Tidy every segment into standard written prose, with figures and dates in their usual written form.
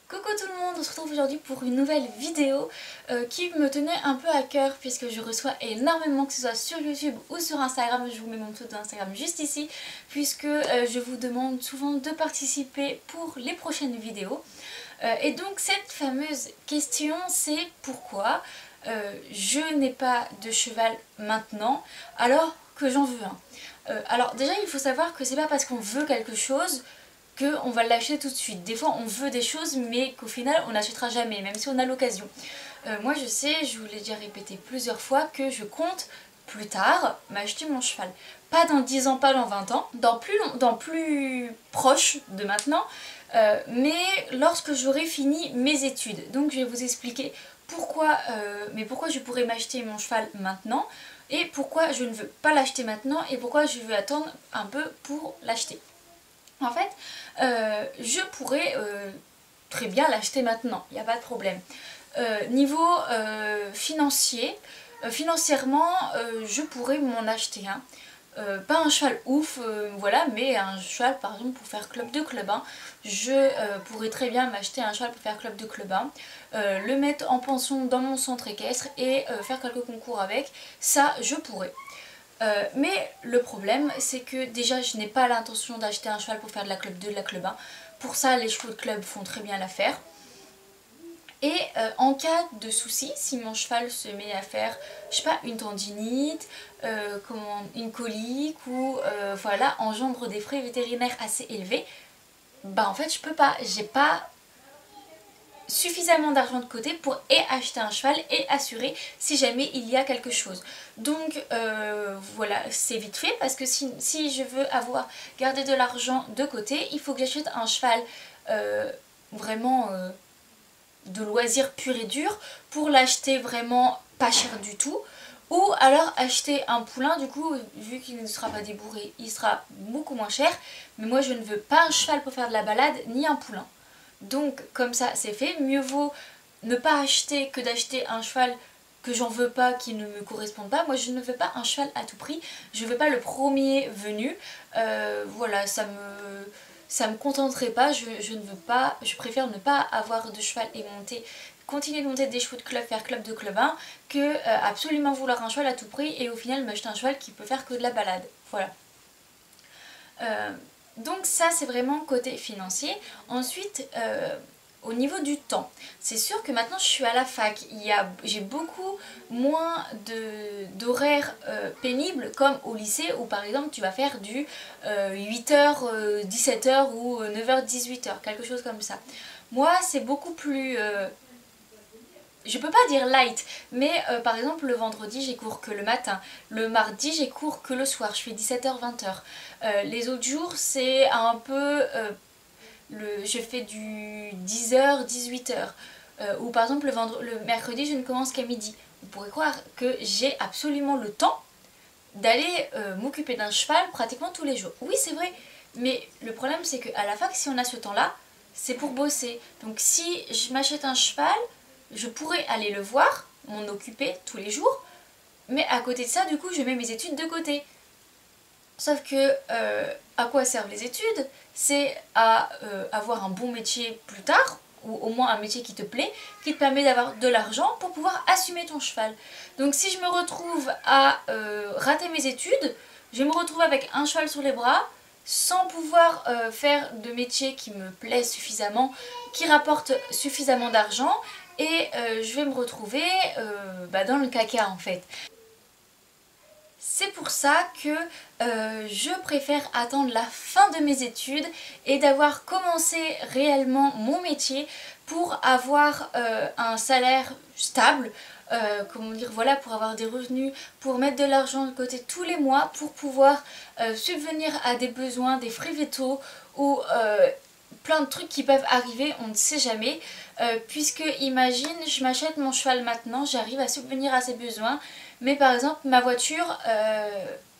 Coucou tout le monde, on se retrouve aujourd'hui pour une nouvelle vidéo qui me tenait un peu à cœur puisque je reçois énormément, que ce soit sur YouTube ou sur Instagram. Je vous mets mon pseudo d'Instagram juste ici puisque je vous demande souvent de participer pour les prochaines vidéos. Et donc cette fameuse question, c'est pourquoi je n'ai pas de cheval maintenant alors que j'en veux un. Alors déjà il faut savoir que c'est pas parce qu'on veut quelque chose qu'on va l'acheter tout de suite. Des fois on veut des choses mais qu'au final on n'achètera jamais, même si on a l'occasion. Moi je sais, je vous l'ai déjà répété plusieurs fois, que je compte plus tard m'acheter mon cheval. Pas dans 10 ans, pas dans 20 ans, dans plus proche de maintenant, mais lorsque j'aurai fini mes études. Donc je vais vous expliquer pourquoi je pourrais m'acheter mon cheval maintenant et pourquoi je ne veux pas l'acheter maintenant et pourquoi je veux attendre un peu pour l'acheter. En fait, je pourrais très bien l'acheter maintenant, il n'y a pas de problème. Niveau financièrement, je pourrais m'en acheter un. Pas un cheval ouf, voilà, mais un cheval par exemple pour faire club de club 1. Je pourrais très bien m'acheter un cheval pour faire club de club 1, le mettre en pension dans mon centre équestre et faire quelques concours avec, ça je pourrais. Mais le problème c'est que déjà je n'ai pas l'intention d'acheter un cheval pour faire de la club 2, de la club 1. Pour ça les chevaux de club font très bien l'affaire. Et en cas de souci, si mon cheval se met à faire, je sais pas, une tendinite, une colique ou voilà, engendre des frais vétérinaires assez élevés, bah en fait je peux pas, j'ai pas suffisamment d'argent de côté pour acheter un cheval et assurer si jamais il y a quelque chose. Donc voilà, c'est vite fait parce que si je veux garder de l'argent de côté, il faut que j'achète un cheval vraiment de loisir pur et dur pour l'acheter vraiment pas cher du tout, ou alors acheter un poulain. Du coup vu qu'il ne sera pas débourré il sera beaucoup moins cher, mais moi je ne veux pas un cheval pour faire de la balade ni un poulain. Donc comme ça c'est fait, mieux vaut ne pas acheter que d'acheter un cheval que j'en veux pas, qui ne me correspond pas. Moi je ne veux pas un cheval à tout prix, je veux pas le premier venu, voilà, ça me contenterait pas, je ne veux pas, je préfère ne pas avoir de cheval et continuer de monter des chevaux de club, faire club de club 1, que absolument vouloir un cheval à tout prix et au final m'acheter un cheval qui peut faire que de la balade. Voilà. Donc ça c'est vraiment côté financier. Ensuite au niveau du temps, c'est sûr que maintenant je suis à la fac, j'ai beaucoup moins d'horaires pénibles comme au lycée où par exemple tu vas faire du 8h, 17h ou 9h, 18h, quelque chose comme ça. Moi c'est beaucoup plus... je peux pas dire light, mais par exemple le vendredi j'ai cours que le matin, le mardi j'ai cours que le soir, je fais 17h, 20h. Les autres jours c'est un peu... je fais du 10h, 18h. Ou par exemple le mercredi je ne commence qu'à midi. Vous pourrez croire que j'ai absolument le temps d'aller m'occuper d'un cheval pratiquement tous les jours. Oui c'est vrai, mais le problème c'est qu'à la fac si on a ce temps là, c'est pour bosser. Donc si je m'achète un cheval, je pourrais aller le voir, m'en occuper tous les jours, mais à côté de ça du coup je mets mes études de côté. Sauf que à quoi servent les études? C'est à avoir un bon métier plus tard, ou au moins un métier qui te plaît, qui te permet d'avoir de l'argent pour pouvoir assumer ton cheval. Donc si je me retrouve à rater mes études, je vais me retrouver avec un cheval sur les bras, sans pouvoir faire de métier qui me plaît suffisamment, qui rapporte suffisamment d'argent, et je vais me retrouver dans le caca en fait. C'est pour ça que je préfère attendre la fin de mes études et d'avoir commencé réellement mon métier pour avoir un salaire stable, comment dire, voilà, pour avoir des revenus, pour mettre de l'argent de côté tous les mois, pour pouvoir subvenir à des besoins, des frais vétos ou plein de trucs qui peuvent arriver, on ne sait jamais. Puisque imagine, je m'achète mon cheval maintenant, j'arrive à subvenir à ses besoins, mais par exemple ma voiture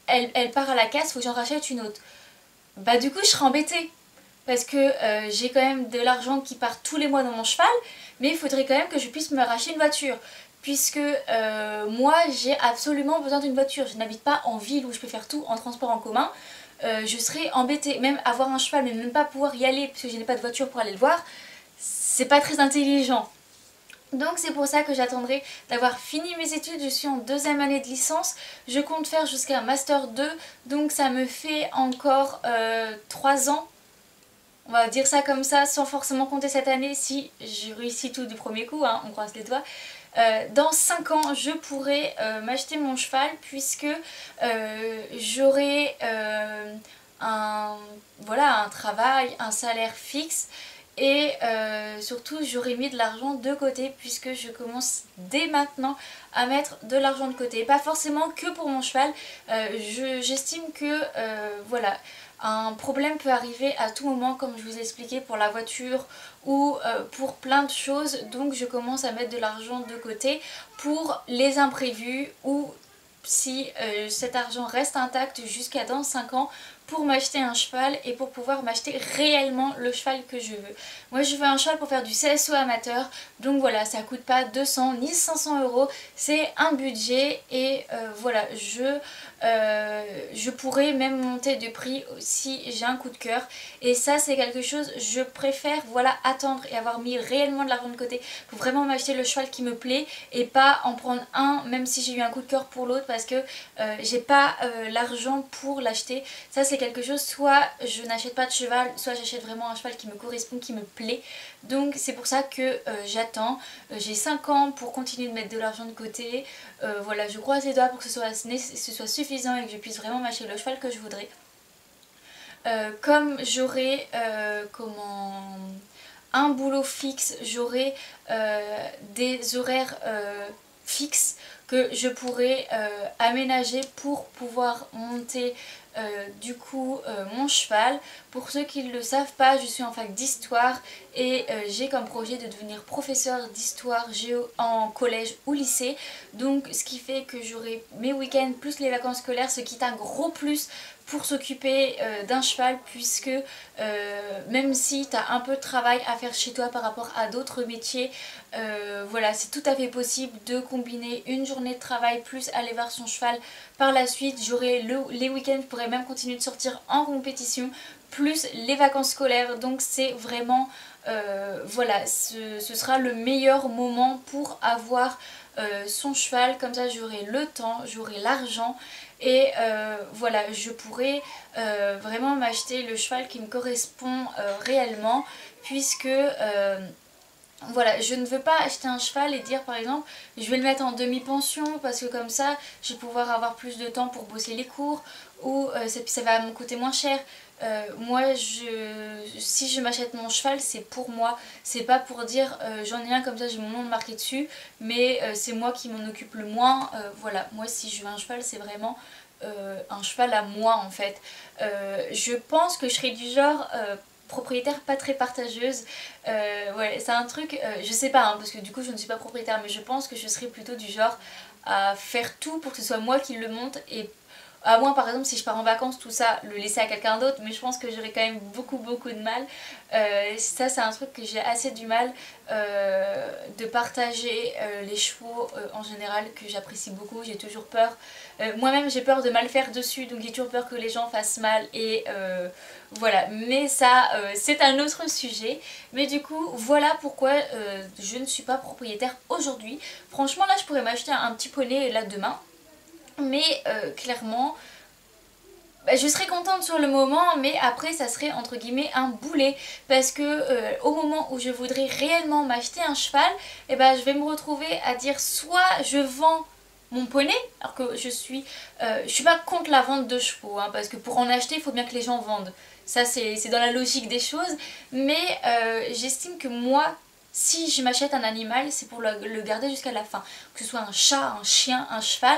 elle part à la casse, il faut que j'en rachète une autre. Bah du coup je serai embêtée parce que j'ai quand même de l'argent qui part tous les mois dans mon cheval, mais il faudrait quand même que je puisse me racheter une voiture, puisque moi j'ai absolument besoin d'une voiture. Je n'habite pas en ville où je peux faire tout en transport en commun. Je serais embêtée, même avoir un cheval mais même pas pouvoir y aller parce que je n'ai pas de voiture pour aller le voir, c'est pas très intelligent. Donc c'est pour ça que j'attendrai d'avoir fini mes études. Je suis en 2e année de licence, je compte faire jusqu'à un master 2, donc ça me fait encore 3 ans. On va dire ça comme ça, sans forcément compter cette année, si je réussis tout du premier coup, hein, on croise les doigts. Dans 5 ans, je pourrai m'acheter mon cheval, puisque j'aurai un travail, un salaire fixe. Et surtout j'aurais mis de l'argent de côté, puisque je commence dès maintenant à mettre de l'argent de côté. Pas forcément que pour mon cheval, j'estime que voilà, un problème peut arriver à tout moment, comme je vous ai expliqué pour la voiture ou pour plein de choses. Donc je commence à mettre de l'argent de côté pour les imprévus, ou si cet argent reste intact jusqu'à dans 5 ans, pour m'acheter un cheval et pour pouvoir m'acheter réellement le cheval que je veux. Moi je veux un cheval pour faire du CSO amateur, donc voilà, ça coûte pas 200 ni 500 euros, c'est un budget. Et voilà, je pourrais même monter de prix si j'ai un coup de cœur. Et ça c'est quelque chose, je préfère voilà attendre et avoir mis réellement de l'argent de côté pour vraiment m'acheter le cheval qui me plaît, et pas en prendre un même si j'ai eu un coup de cœur pour l'autre, parce que j'ai pas l'argent pour l'acheter. Ça c'est quelque chose, soit je n'achète pas de cheval, soit j'achète vraiment un cheval qui me correspond, qui me plaît. Donc c'est pour ça que j'attends. J'ai 5 ans pour continuer de mettre de l'argent de côté. Voilà, je croise les doigts pour que ce soit suffisant et que je puisse vraiment m'acheter le cheval que je voudrais. Comme j'aurai un boulot fixe, j'aurai des horaires fixes que je pourrais aménager pour pouvoir monter du coup mon cheval. Pour ceux qui ne le savent pas, je suis en fac d'histoire et j'ai comme projet de devenir professeur d'histoire géo en collège ou lycée. Donc ce qui fait que j'aurai mes week-ends plus les vacances scolaires, ce qui est un gros plus pour s'occuper d'un cheval, puisque même si tu as un peu de travail à faire chez toi par rapport à d'autres métiers, voilà, c'est tout à fait possible de combiner une journée de travail plus aller voir son cheval. Par la suite, j'aurai les week-ends, je pourrais même continuer de sortir en compétition, plus les vacances scolaires. Donc c'est vraiment voilà, ce sera le meilleur moment pour avoir son cheval. Comme ça j'aurai le temps, j'aurai l'argent, et voilà, je pourrais vraiment m'acheter le cheval qui me correspond réellement, puisque voilà, je ne veux pas acheter un cheval et dire par exemple je vais le mettre en demi-pension, parce que comme ça je vais pouvoir avoir plus de temps pour bosser les cours, ou ça va me coûter moins cher. Moi si je m'achète mon cheval, c'est pour moi, c'est pas pour dire j'en ai un comme ça j'ai mon nom marqué dessus, mais c'est moi qui m'en occupe le moins. Voilà, moi si je veux un cheval, c'est vraiment un cheval à moi en fait. Je pense que je serais du genre propriétaire pas très partageuse. Ouais, c'est un truc, je sais pas hein, parce que du coup je ne suis pas propriétaire, mais je pense que je serais plutôt du genre à faire tout pour que ce soit moi qui le monte, et à moins par exemple si je pars en vacances tout ça le laisser à quelqu'un d'autre, mais je pense que j'aurais quand même beaucoup de mal. Ça c'est un truc que j'ai assez du mal, de partager les chevaux en général, que j'apprécie beaucoup. J'ai toujours peur, moi-même j'ai peur de mal faire dessus, donc j'ai toujours peur que les gens fassent mal, et voilà, mais ça c'est un autre sujet. Mais du coup voilà pourquoi je ne suis pas propriétaire aujourd'hui. Franchement là je pourrais m'acheter un petit poney là demain, mais clairement bah, je serais contente sur le moment, mais après ça serait entre guillemets un boulet, parce que au moment où je voudrais réellement m'acheter un cheval, et ben je vais me retrouver à dire soit je vends mon poney, alors que je suis pas contre la vente de chevaux hein, parce que pour en acheter il faut bien que les gens vendent, ça c'est dans la logique des choses, mais j'estime que moi si je m'achète un animal, c'est pour le garder jusqu'à la fin. Que ce soit un chat, un chien, un cheval.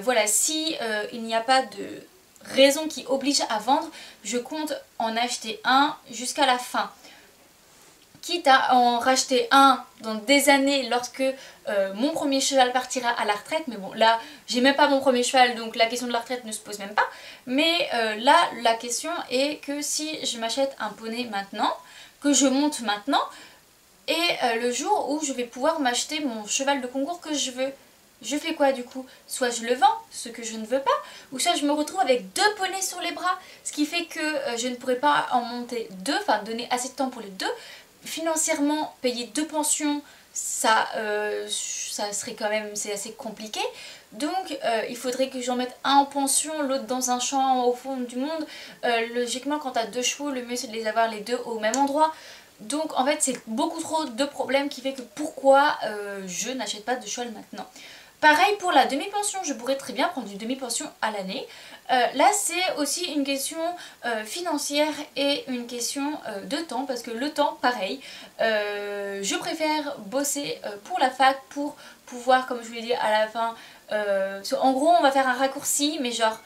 Voilà, si il n'y a pas de raison qui oblige à vendre, je compte en acheter un jusqu'à la fin. Quitte à en racheter un dans des années lorsque mon premier cheval partira à la retraite. Mais bon, là, j'ai même pas mon premier cheval, donc la question de la retraite ne se pose même pas. Mais là, la question est que si je m'achète un poney maintenant, que je monte maintenant, et le jour où je vais pouvoir m'acheter mon cheval de concours que je veux, je fais quoi du coup? Soit je le vends, ce que je ne veux pas, ou soit je me retrouve avec 2 poneys sur les bras, ce qui fait que je ne pourrai pas en monter 2, enfin donner assez de temps pour les 2. financièrement payer 2 pensions, ça serait quand même, c'est assez compliqué. Donc il faudrait que j'en mette un en pension, l'autre dans un champ au fond du monde. Logiquement quand t'as 2 chevaux, le mieux c'est de les avoir les deux au même endroit. Donc en fait c'est beaucoup trop de problèmes qui fait que pourquoi je n'achète pas de cheval maintenant. Pareil pour la demi-pension, je pourrais très bien prendre une demi-pension à l'année. Là c'est aussi une question financière et une question de temps, parce que le temps pareil, je préfère bosser pour la fac pour pouvoir, comme je vous l'ai dit à la fin, en gros on va faire un raccourci, mais genre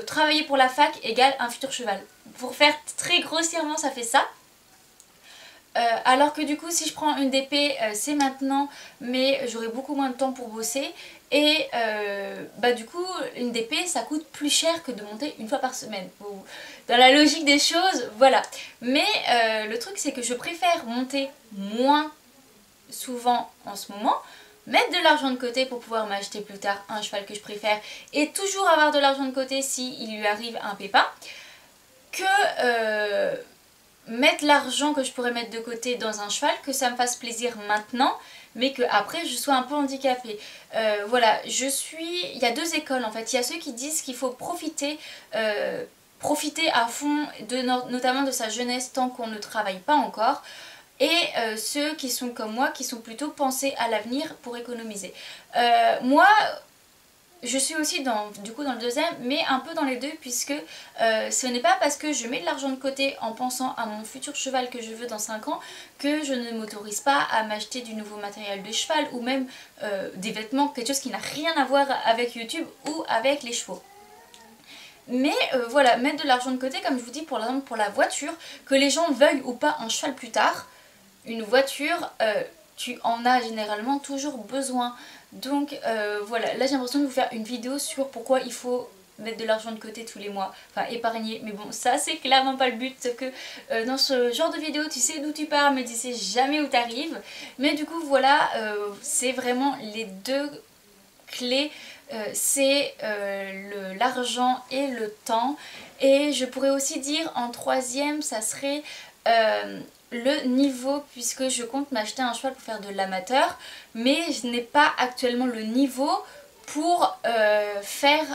travailler pour la fac égale un futur cheval. Pour faire très grossièrement ça fait ça. Alors que du coup si je prends une DP c'est maintenant, mais j'aurai beaucoup moins de temps pour bosser, et bah du coup une DP ça coûte plus cher que de monter une fois par semaine. Dans la logique des choses, voilà. Mais le truc c'est que je préfère monter moins souvent en ce moment, mettre de l'argent de côté pour pouvoir m'acheter plus tard un cheval que je préfère, et toujours avoir de l'argent de côté si il lui arrive un pépin, que mettre l'argent que je pourrais mettre de côté dans un cheval, que ça me fasse plaisir maintenant, mais que après je sois un peu handicapée. Voilà, il y a 2 écoles en fait. Il y a ceux qui disent qu'il faut profiter à fond, notamment de sa jeunesse tant qu'on ne travaille pas encore. Et ceux qui sont comme moi, qui sont plutôt pensés à l'avenir pour économiser. Moi, je suis aussi du coup dans le deuxième, mais un peu dans les deux, puisque ce n'est pas parce que je mets de l'argent de côté en pensant à mon futur cheval que je veux dans 5 ans que je ne m'autorise pas à m'acheter du nouveau matériel de cheval, ou même des vêtements, quelque chose qui n'a rien à voir avec YouTube ou avec les chevaux. Mais voilà, mettre de l'argent de côté, comme je vous dis, pour exemple pour la voiture, que les gens veuillent ou pas un cheval plus tard, une voiture, tu en as généralement toujours besoin. Donc voilà, là j'ai l'impression de vous faire une vidéo sur pourquoi il faut mettre de l'argent de côté tous les mois, enfin épargner, mais bon ça c'est clairement pas le but, c'est que dans ce genre de vidéo tu sais d'où tu pars mais tu sais jamais où t'arrives. Mais du coup voilà, c'est vraiment les 2 clés, c'est l'argent et le temps. Et je pourrais aussi dire en troisième ça serait le niveau, puisque je compte m'acheter un cheval pour faire de l'amateur, mais je n'ai pas actuellement le niveau pour faire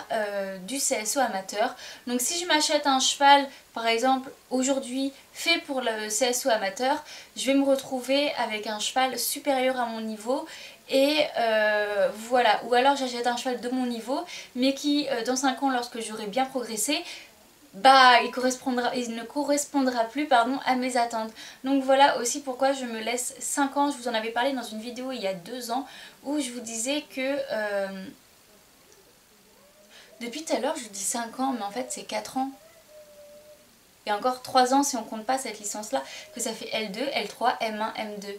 du CSO amateur. Donc si je m'achète un cheval par exemple aujourd'hui fait pour le CSO amateur, je vais me retrouver avec un cheval supérieur à mon niveau. Et voilà, ou alors j'achète un cheval de mon niveau mais qui dans 5 ans, lorsque j'aurai bien progressé, bah il ne correspondra plus pardon, à mes attentes. Donc voilà aussi pourquoi je me laisse 5 ans. Je vous en avais parlé dans une vidéo il y a 2 ans où je vous disais que depuis tout à l'heure je dis 5 ans mais en fait c'est 4 ans. Et encore 3 ans si on compte pas cette licence là, que ça fait L2, L3, M1, M2.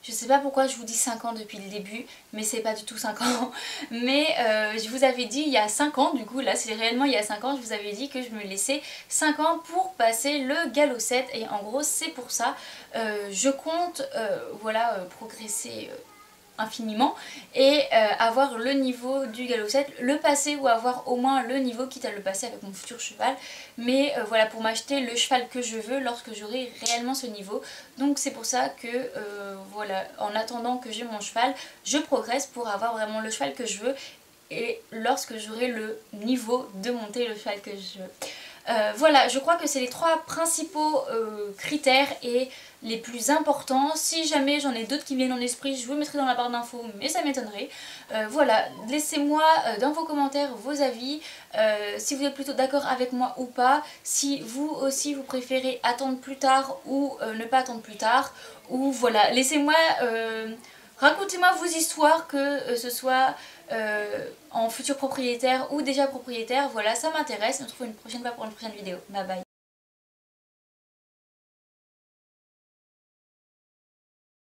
Je sais pas pourquoi je vous dis 5 ans depuis le début, mais c'est pas du tout 5 ans. Mais je vous avais dit il y a 5 ans, du coup là c'est réellement il y a 5 ans, je vous avais dit que je me laissais 5 ans pour passer le galop 7. Et en gros c'est pour ça, je compte voilà, progresser infiniment et avoir le niveau du galop 7, le passer ou avoir au moins le niveau, quitte à le passer avec mon futur cheval, mais voilà, pour m'acheter le cheval que je veux lorsque j'aurai réellement ce niveau. Donc c'est pour ça que voilà, en attendant que j'ai mon cheval, je progresse pour avoir vraiment le cheval que je veux, et lorsque j'aurai le niveau de monter le cheval que je veux. Voilà, je crois que c'est les 3 principaux critères et les plus importants. Si jamais j'en ai d'autres qui me viennent en esprit, je vous mettrai dans la barre d'infos, mais ça m'étonnerait. Voilà, laissez-moi dans vos commentaires vos avis, si vous êtes plutôt d'accord avec moi ou pas, si vous aussi vous préférez attendre plus tard ou ne pas attendre plus tard, ou voilà, laissez-moi... racontez-moi vos histoires, que ce soit en futur propriétaire ou déjà propriétaire. Voilà, ça m'intéresse. On se retrouve une prochaine fois pour une prochaine vidéo. Bye bye.